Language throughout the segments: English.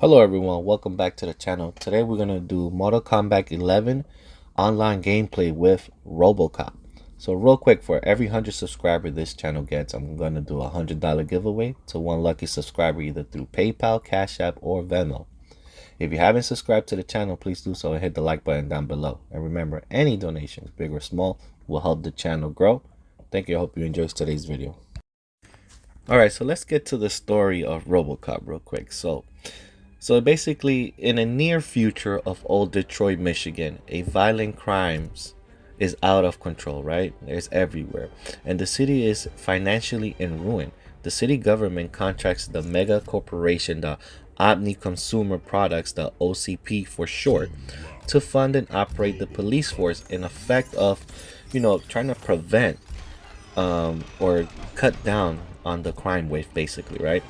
Hello everyone, welcome back to the channel. Today we're going to do Mortal Kombat 11 online gameplay with RoboCop. So real quick, for every 100 subscriber this channel gets, I'm going to do a $100 giveaway to one lucky subscriber either through PayPal, Cash App, or Venmo. If you haven't subscribed to the channel, please do so and hit the like button down below. And remember, any donations, big or small, will help the channel grow. Thank you. I hope you enjoyed today's video. Alright, so let's get to the story of RoboCop real quick. So basically, in a near future of old Detroit, Michigan, a violent crimes is out of control, right? It's everywhere. And the city is financially in ruin. The city government contracts the mega corporation, the Omni Consumer Products, the OCP for short, to fund and operate the police force in effect of, trying to prevent or cut down on the crime wave, basically, right?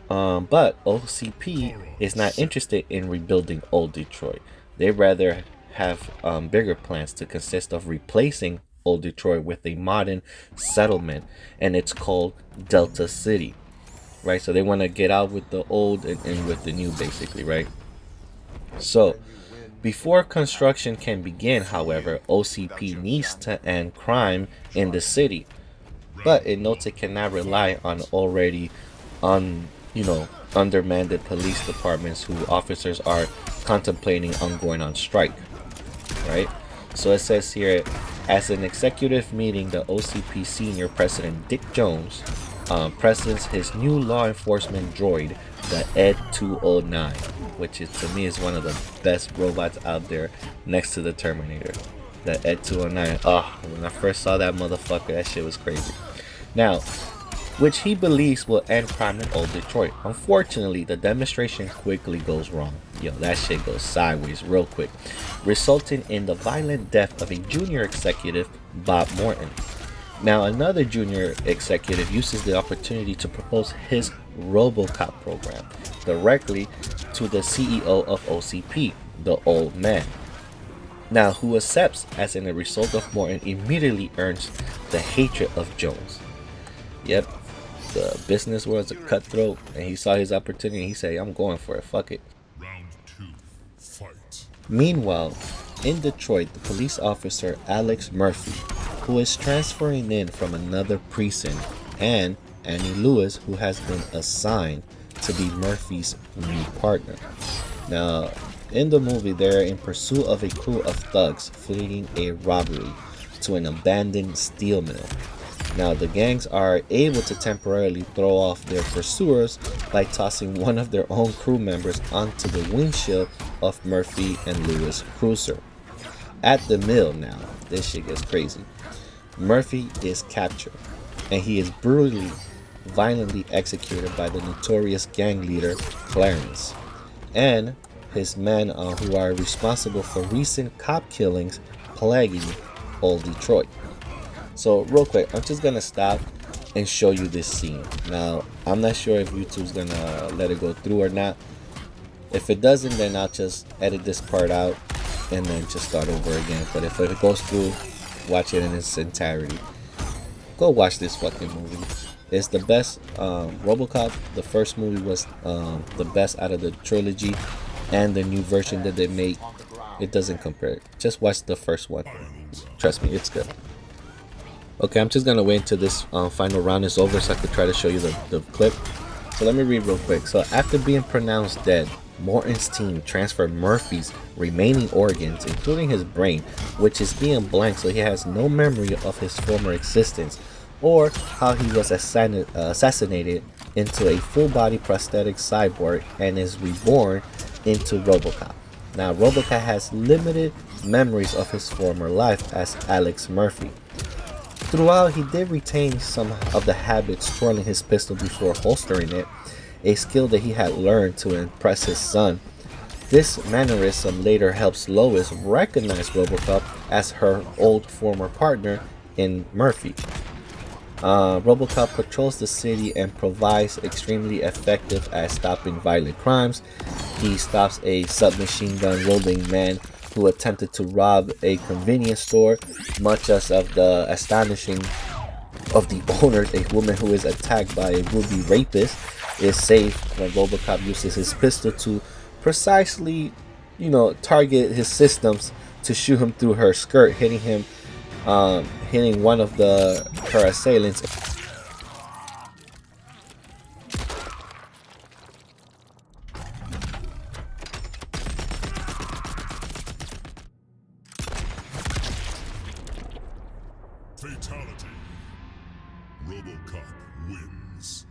But OCP is not interested in rebuilding old Detroit. They rather have bigger plans to consist of replacing old Detroit with a modern settlement, and it's called Delta City, right? So they want to get out with the old and with the new, basically, right? So before construction can begin, however, OCP needs to end crime in the city, but it notes it cannot rely on already undermanned police departments who officers are contemplating on going on strike, right? So it says here, as an executive meeting, the OCP senior president Dick Jones presents his new law enforcement droid, the Ed 209, which is, to me, is one of the best robots out there next to the Terminator. The Ed 209. Oh, when I first saw that motherfucker, that shit was crazy. Now, which he believes will end crime in old Detroit. Unfortunately, the demonstration quickly goes wrong. Yo, that shit goes sideways real quick, resulting in the violent death of a junior executive, Bob Morton. Now, another junior executive uses the opportunity to propose his RoboCop program directly to the CEO of OCP, the old man. Now, who accepts, as in a result of Morton immediately earns the hatred of Jones. Yep, the business was a cutthroat, and he saw his opportunity. He said, I'm going for it, fuck it. Round 2, fight. Meanwhile, in Detroit, the police officer Alex Murphy, who is transferring in from another precinct, and Annie Lewis, who has been assigned to be Murphy's new partner. Now, in the movie, they're in pursuit of a crew of thugs fleeing a robbery to an abandoned steel mill. Now, the gangs are able to temporarily throw off their pursuers by tossing one of their own crew members onto the windshield of Murphy and Lewis' cruiser. At the mill now, this shit gets crazy. Murphy is captured, and he is brutally, violently executed by the notorious gang leader Clarence and his men who are responsible for recent cop killings plaguing old Detroit. So real quick, I'm just gonna stop and show you this scene. Now, I'm not sure if YouTube's gonna let it go through or not. If it doesn't, then I'll just edit this part out and then just start over again. But if it goes through, watch it in its entirety. Go watch this fucking movie. It's the best. RoboCop, the first movie, was the best out of the trilogy, and the new version that they made, it doesn't compare. Just watch the first one. Trust me, it's good. Okay, I'm just gonna wait until this final round is over so I could try to show you the clip. So let me read real quick. So after being pronounced dead, Morton's team transferred Murphy's remaining organs, including his brain, which is being blank, so he has no memory of his former existence or how he was assassinated, into a full-body prosthetic cyborg and is reborn into RoboCop. Now, RoboCop has limited memories of his former life as Alex Murphy. Throughout, he did retain some of the habits twirling his pistol before holstering it, a skill that he had learned to impress his son. This mannerism later helps Lois recognize RoboCop as her old former partner in Murphy. RoboCop patrols the city and provides extremely effective at stopping violent crimes. He stops a submachine gun wielding man who attempted to rob a convenience store, much as of the astonishing of the owner, a woman who is attacked by a would-be rapist, is saved when RoboCop uses his pistol to precisely, target his systems to shoot him through her skirt, hitting one of her assailants. Fatality. RoboCop wins.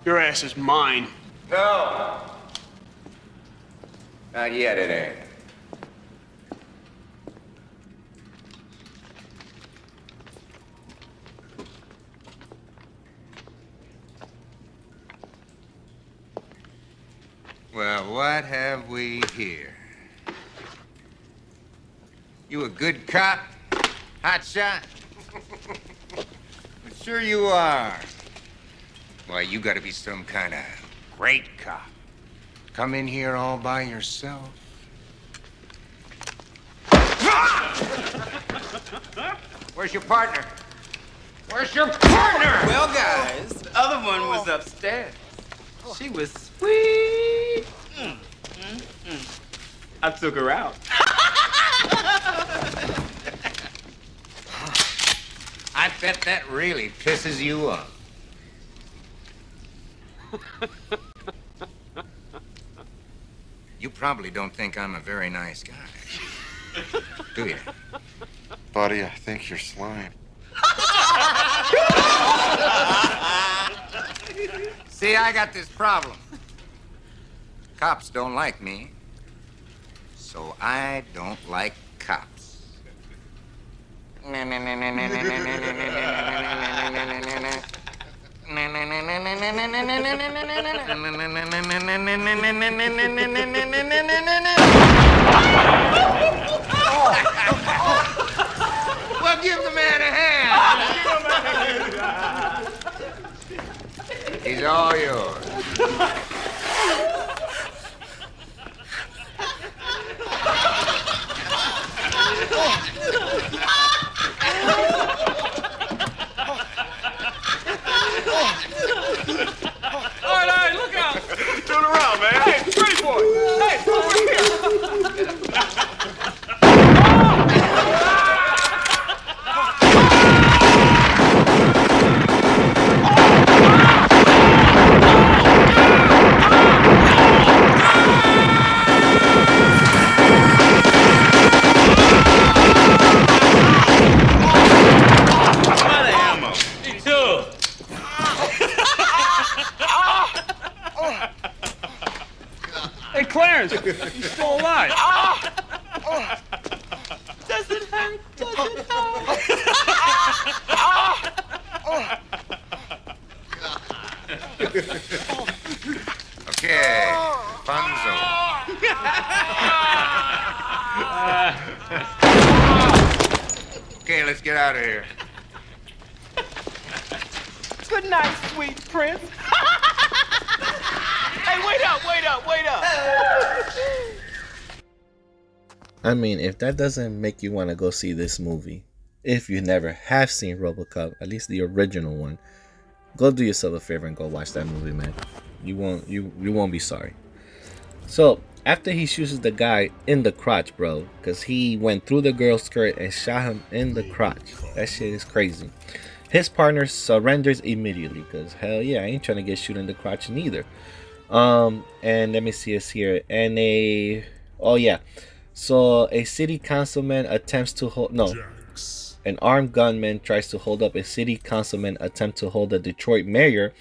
Your ass is mine. No. Not yet, it ain't. Well, what have we here? You a good cop? Hot shot? Sure you are. Why, you gotta be some kind of great cop. Come in here all by yourself. Where's your partner? Where's your partner? Well, guys, the other one was upstairs. She was sweet. I took her out. I bet that really pisses you off. You probably don't think I'm a very nice guy, do you? Buddy, I think you're slime. See, I got this problem. Cops don't like me, so I don't like cops. Well, give the man a hand. He's all yours. All right, look out! Turn around, man. Hey, pretty boy. Hey, over here. Hey, Clarence, you're still alive. Does it hurt? Does it hurt? Okay, fun's over. Okay, let's get out of here. Good night, sweet prince. Hey, wait up, wait up, wait up. I mean, if that doesn't make you want to go see this movie, if you never have seen RoboCop, at least the original one, go do yourself a favor and go watch that movie, man. You won't be sorry. So after he shoots the guy in the crotch, bro, because he went through the girl's skirt and shot him in the crotch. That shit is crazy. His partner surrenders immediately because hell yeah, I ain't trying to get shot in the crotch neither. And let me see us here. And so a city councilman attempts to hold an armed gunman tries to hold up a city councilman attempt to hold the Detroit mayor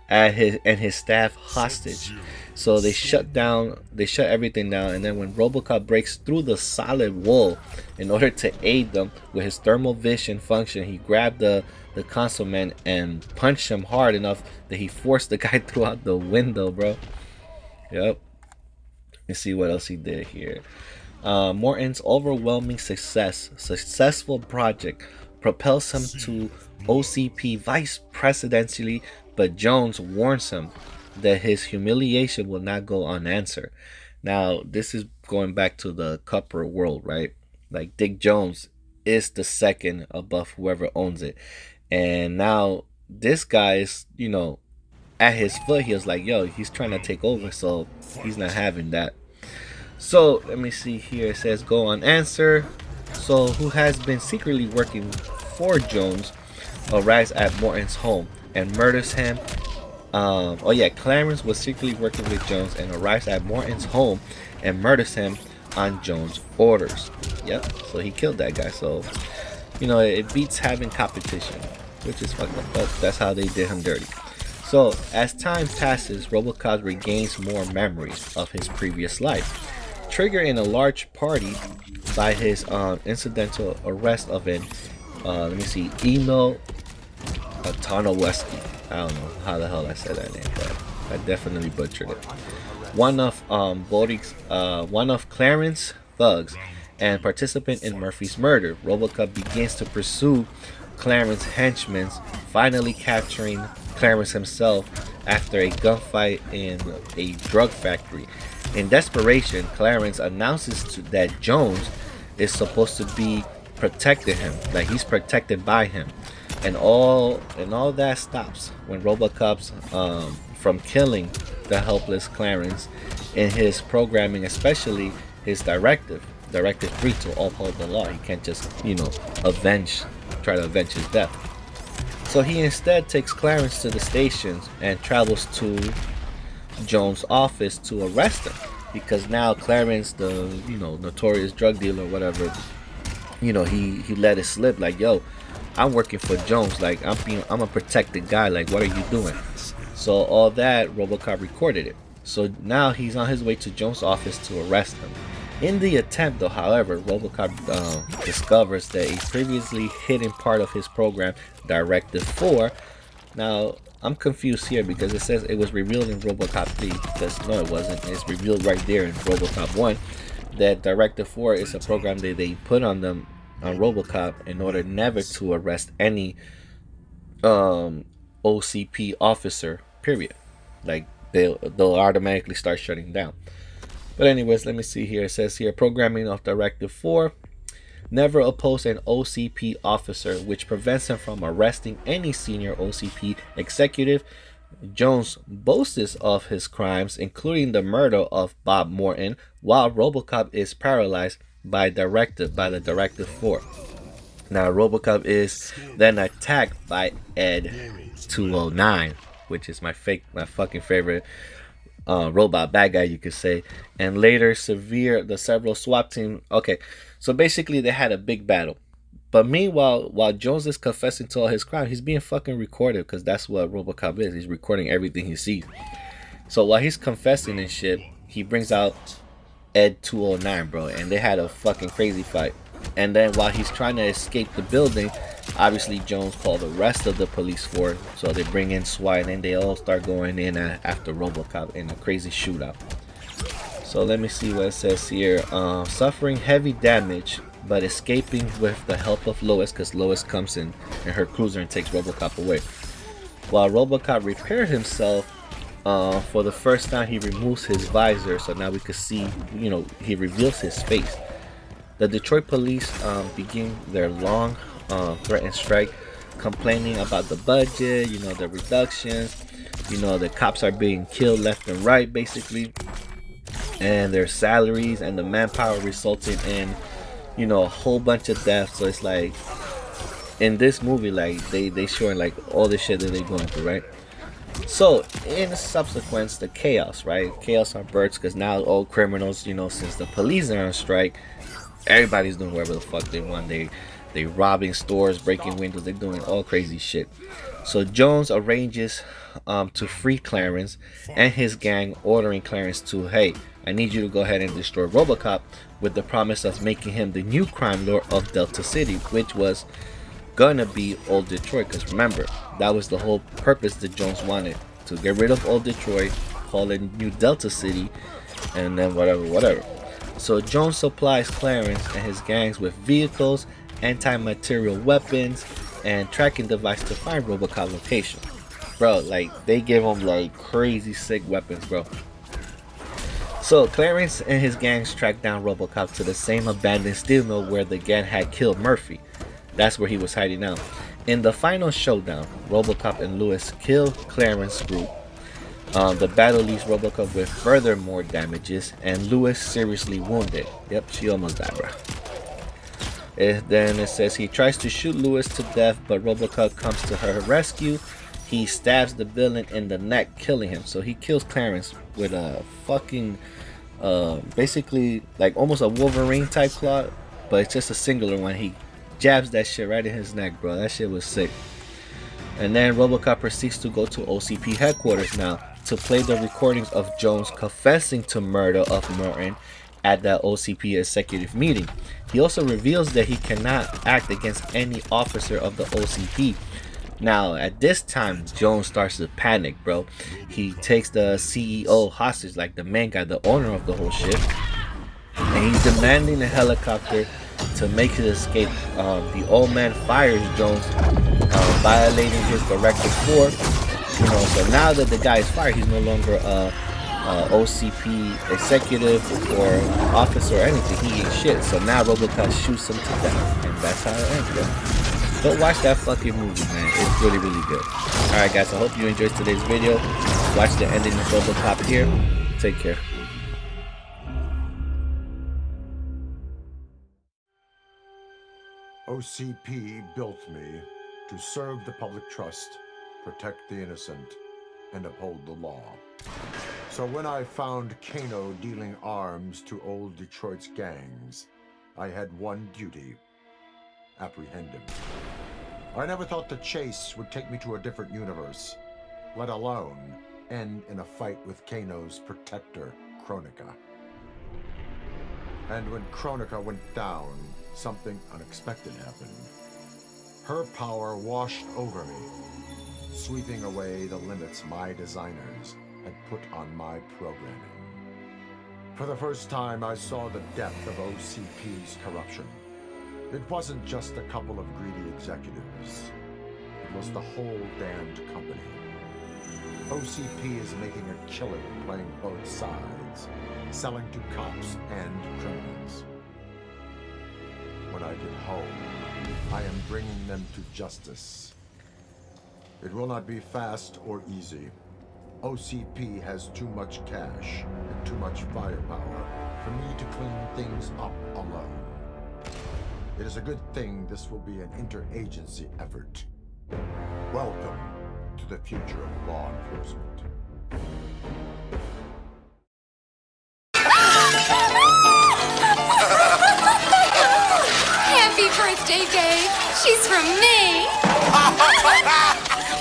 and his staff hostage. So they shut everything down, and then when RoboCop breaks through the solid wall in order to aid them with his thermal vision function, he grabbed the councilman and punched him hard enough that he forced the guy through out the window, bro. Yep. Let's see what else he did here. Morton's overwhelming successful project propels him to OCP vice presidentially, but Jones warns him that his humiliation will not go unanswered. Now, this is going back to the corporate world, right? Like Dick Jones is the second above whoever owns it. And now this guy is, at his foot, he was like, yo, he's trying to take over, so he's not having that. So let me see here. It says go on answer. So who has been secretly working for Jones arrives at Morton's home and murders him. Clarence was secretly working with Jones and arrives at Morton's home and murders him on Jones' orders. Yep, so he killed that guy. So, it beats having competition, which is fucked up, but that's how they did him dirty. So, as time passes, RoboCop regains more memories of his previous life, triggered in a large party by his incidental arrest of an, Eno Tarnowski. I don't know how the hell I said that name, but I definitely butchered it. One of Clarence's thugs and participant in Murphy's murder. RoboCop begins to pursue Clarence's henchmen, finally capturing Clarence himself after a gunfight in a drug factory. In desperation, Clarence announces that Jones is supposed to be protecting him, like he's protected by him. And all that stops when RoboCop's from killing the helpless Clarence in his programming, especially his directive 3 to uphold the law. He can't just, try to avenge his death. So he instead takes Clarence to the station and travels to Jones' office to arrest him, because now Clarence, the notorious drug dealer or whatever, he let it slip, like, yo, I'm working for Jones, like I'm a protected guy, like what are you doing? So all that, RoboCop recorded it. So now he's on his way to Jones' office to arrest him. In the attempt though, however, RoboCop discovers that a previously hidden part of his program, Directive 4. Now I'm confused here because it says it was revealed in RoboCop 3, because no, it wasn't. It's revealed right there in RoboCop 1 that Directive 4 is a program that they put on RoboCop in order never to arrest any OCP officer, period. Like they'll automatically start shutting down. But anyways, let me see here. It says here, programming of Directive 4: never oppose an OCP officer, which prevents him from arresting any senior OCP executive. Jones boasts of his crimes, including the murder of Bob Morton, while RoboCop is paralyzed by the Directive 4. Now RoboCop is then attacked by Ed 209, which is my fucking favorite robot bad guy, you could say, and later the several SWAT team. Okay, so basically they had a big battle, but meanwhile, while Jones is confessing to all his crimes, he's being fucking recorded, because that's what RoboCop is. He's recording everything he sees. So while he's confessing and shit, he brings out Ed 209, bro, and they had a fucking crazy fight. And then while he's trying to escape the building, obviously Jones called the rest of the police force, so they bring in SWAT, and then they all start going in after RoboCop in a crazy shootout. So let me see what it says here. Suffering heavy damage but escaping with the help of Lois, because Lois comes in her cruiser and takes RoboCop away. While RoboCop repaired himself, for the first time he removes his visor, so now we can see, he reveals his face. The Detroit police begin their long threatened strike, complaining about the budget, the reductions, the cops are being killed left and right, basically, and their salaries and the manpower resulting in, a whole bunch of deaths. So it's like, in this movie, like, they showing, like, all the shit that they're going through, right? So, in subsequence, the chaos, right? Chaos on birds, because now all criminals, since the police are on strike, everybody's doing whatever the fuck they want. They robbing stores, breaking windows, they're doing all crazy shit. So Jones arranges to free Clarence and his gang, ordering Clarence to, hey, I need you to go ahead and destroy RoboCop, with the promise of making him the new crime lord of Delta City, which was gonna be old Detroit, because remember, that was the whole purpose that Jones wanted, to get rid of old Detroit, call it New Delta City, and then whatever. So Jones supplies Clarence and his gangs with vehicles, anti-material weapons, and tracking device to find RoboCop location. Bro, like, they give him like crazy sick weapons, bro. So Clarence and his gangs track down RoboCop to the same abandoned steel mill where the gang had killed Murphy. That's where he was hiding out. In the final showdown, RoboCop and Lewis kill Clarence's group. The battle leaves RoboCop with further more damages and Lewis seriously wounded. Yep, she almost died, bro. Then it says he tries to shoot Lewis to death, but RoboCop comes to her rescue. He stabs the villain in the neck, killing him. So he kills Clarence with a fucking, basically like almost a Wolverine type claw, but it's just a singular one. He jabs that shit right in his neck, bro. That shit was sick. And then RoboCop proceeds to go to OCP headquarters now to play the recordings of Jones confessing to murder of Morton at the OCP executive meeting. He also reveals that he cannot act against any officer of the OCP. Now, at this time, Jones starts to panic, bro. He takes the CEO hostage, like the main guy, the owner of the whole shit. And he's demanding a helicopter to make his escape. The old man fires Jones, violating his directive 4. You know, so now that the guy is fired, he's no longer OCP executive or officer or anything. He ain't shit. So now RoboCop shoots him to death, and that's how it ends, bro. Go watch that fucking movie, man. It's really, really good. Alright, guys, I hope you enjoyed today's video. Watch the ending of RoboCop here. Take care. OCP built me to serve the public trust, protect the innocent, and uphold the law. So when I found Kano dealing arms to old Detroit's gangs, I had one duty: apprehend him. I never thought the chase would take me to a different universe, let alone end in a fight with Kano's protector, Kronika. And when Kronika went down, something unexpected happened. Her power washed over me, sweeping away the limits my designers had put on my programming. For the first time, I saw the depth of OCP's corruption. It wasn't just a couple of greedy executives. It was the whole damned company. OCP is making a killing playing both sides, selling to cops and criminals. When I get home, I am bringing them to justice. It will not be fast or easy. OCP has too much cash and too much firepower for me to clean things up alone. It is a good thing this will be an interagency effort. Welcome to the future of law enforcement. Happy birthday, babe. She's from me.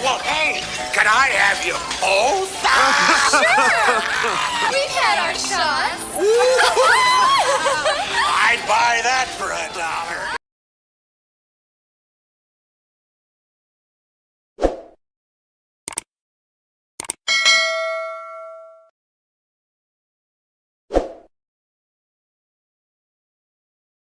Well, hey, can I have you both? Sure.